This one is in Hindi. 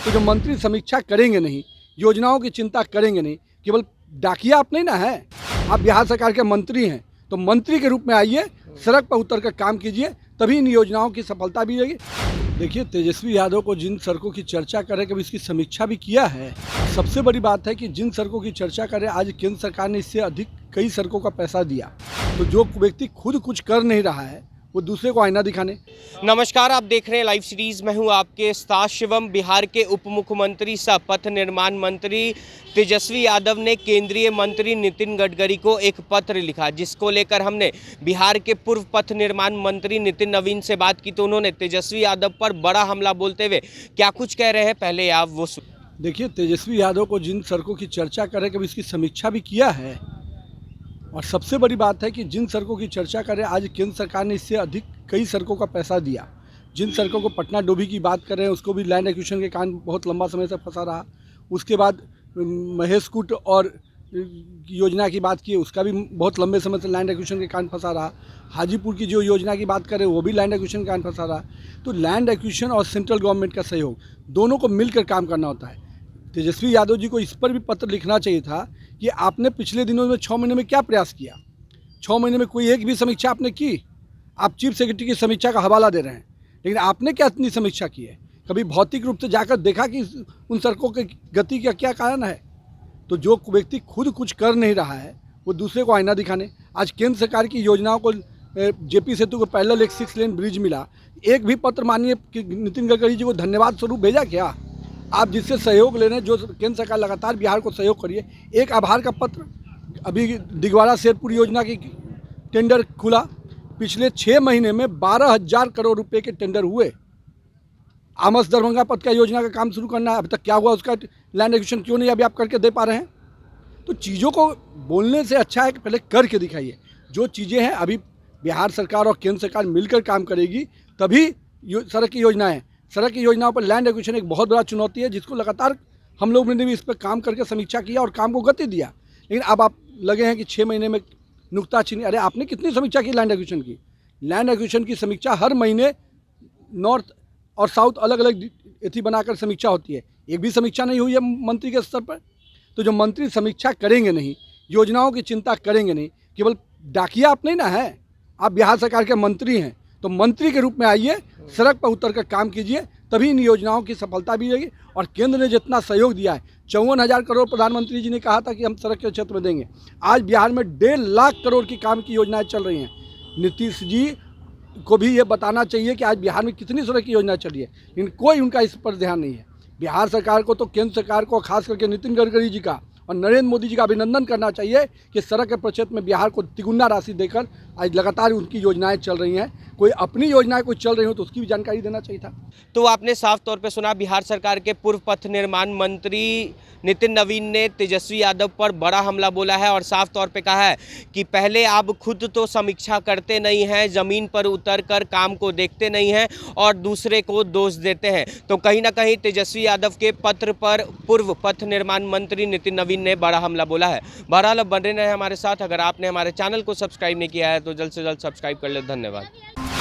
तो जो मंत्री समीक्षा करेंगे नहीं, योजनाओं की चिंता करेंगे नहीं, केवल डाकिया आप नहीं ना हैं, आप बिहार सरकार के मंत्री हैं, तो मंत्री के रूप में आइए, सड़क पर उतर कर काम कीजिए, तभी इन योजनाओं की सफलता भी रहेगी। देखिए, तेजस्वी यादव को जिन सड़कों की चर्चा करें, कभी इसकी समीक्षा भी किया है। सबसे बड़ी बात है कि जिन सड़कों की चर्चा करें, आज केंद्र सरकार ने इससे अधिक कई सड़कों का पैसा दिया। तो जो व्यक्ति खुद कुछ कर नहीं रहा है, वो दूसरे को आईना दिखाने। नमस्कार, आप देख रहे हैं लाइव सीरीज। मैं हूं आपके साथ शिवम। बिहार के उप मुख्यमंत्री सह पथ निर्माण मंत्री तेजस्वी यादव ने केंद्रीय मंत्री नितिन गडकरी को एक पत्र लिखा, जिसको लेकर हमने बिहार के पूर्व पथ निर्माण मंत्री नितिन नवीन से बात की। तो उन्होंने तेजस्वी यादव पर बड़ा हमला बोलते हुए क्या कुछ कह रहे हैं, पहले आप वो देखिए, तेजस्वी यादव को जिन सड़कों की चर्चा करें, कभी इसकी समीक्षा भी किया है। और सबसे बड़ी बात है कि जिन सड़कों की चर्चा करें, आज केंद्र सरकार ने इससे अधिक कई सड़कों का पैसा दिया। जिन सड़कों को पटना डोभी की बात करें, उसको भी लैंड एक्विजिशन के कारण बहुत लंबा समय से फंसा रहा। उसके बाद महेश कूट और योजना की बात की, उसका भी बहुत लंबे समय से लैंड एक्विजिशन के कारण फंसा रहा। हाजीपुर की जो योजना की बात करें, वो भी लैंड एक्विजिशन के कारण फंसा रहा। तो लैंड एक्विजिशन और सेंट्रल गवर्नमेंट का सहयोग, दोनों को मिलकर काम करना होता है। तेजस्वी यादव जी को इस पर भी पत्र लिखना चाहिए था कि आपने पिछले दिनों में 6 महीने में क्या प्रयास किया। 6 महीने में कोई एक भी समीक्षा आपने की? आप चीफ सेक्रेटरी की समीक्षा का हवाला दे रहे हैं, लेकिन आपने क्या इतनी समीक्षा की है? कभी भौतिक रूप से जाकर देखा कि उन सड़कों की गति का क्या कारण है? तो जो व्यक्ति खुद कुछ कर नहीं रहा है, वो दूसरे को आईना दिखाने। आज केंद्र सरकार की योजनाओं को, जेपी सेतु को पैरेलल एक 6 लेन ब्रिज मिला, एक भी पत्र माननीय नितिन गडकरी जी को धन्यवाद स्वरूप भेजा क्या? आप जिससे सहयोग ले रहे हैं, जो केंद्र सरकार लगातार बिहार को सहयोग करिए, एक आभार का पत्र। अभी दिगवाड़ा शेरपुर योजना की टेंडर खुला, पिछले 6 महीने में 12,000 करोड़ रुपए के टेंडर हुए। आमस दरभंगा पथ का योजना का काम शुरू करना है, अभी तक क्या हुआ? उसका लैंड एक्विजिशन क्यों नहीं अभी आप करके दे पा रहे हैं? तो चीज़ों को बोलने से अच्छा है कि पहले करके दिखाइए। जो चीज़ें हैं, अभी बिहार सरकार और केंद्र सरकार मिलकर काम करेगी, तभी सड़क की योजनाएं। सड़क की योजनाओं पर लैंड एक्विजिशन एक बहुत बड़ा चुनौती है, जिसको लगातार हम लोग ने भी इस पर काम करके समीक्षा किया और काम को गति दिया। लेकिन अब आप लगे हैं कि 6 महीने में नुक्ताचीनी। अरे, आपने कितनी समीक्षा की लैंड एक्विजिशन की? लैंड एक्विजिशन की समीक्षा हर महीने नॉर्थ और साउथ अलग अलग एथी बनाकर समीक्षा होती है। एक भी समीक्षा नहीं हुई है मंत्री के स्तर पर। तो जो मंत्री समीक्षा करेंगे नहीं, योजनाओं की चिंता करेंगे नहीं, केवल डाकिया आप नहीं ना हैं, आप बिहार सरकार के मंत्री हैं, तो मंत्री के रूप में आइए, सड़क पर उतर कर काम कीजिए, तभी इन योजनाओं की सफलता भी रहेगी। और केंद्र ने जितना सहयोग दिया है, 54,000 करोड़ प्रधानमंत्री जी ने कहा था कि हम सड़क के क्षेत्र में देंगे। आज बिहार में 1.5 लाख करोड़ की काम की योजनाएं चल रही हैं। नीतीश जी को भी ये बताना चाहिए कि आज बिहार में कितनी सड़क की योजना चल रही है, लेकिन कोई उनका इस पर ध्यान नहीं है। बिहार सरकार को तो केंद्र सरकार को, खास करके नितिन गडकरी जी का और नरेंद्र मोदी जी का अभिनंदन करना चाहिए कि सड़क के प्रक्षेत्र में बिहार को तिगुना राशि देकर आज लगातार उनकी योजनाएं चल रही हैं। कोई अपनी योजनाएं कुछ चल रही हो तो उसकी भी जानकारी देना चाहिए था। तो आपने साफ तौर पे सुना, बिहार सरकार के पूर्व पथ निर्माण मंत्री नितिन नवीन ने तेजस्वी यादव पर बड़ा हमला बोला है और साफ तौर पे कहा है कि पहले आप खुद तो समीक्षा करते नहीं हैं, ज़मीन पर उतरकर काम को देखते नहीं हैं और दूसरे को दोष देते हैं। तो कहीं ना कहीं तेजस्वी यादव के पत्र पर पूर्व पथ निर्माण मंत्री नितिन नवीन ने बड़ा हमला बोला है। बहरहाल अब बने रहे हमारे साथ। अगर आपने हमारे चैनल को सब्सक्राइब नहीं किया है तो जल्द से जल्द सब्सक्राइब कर ले। धन्यवाद।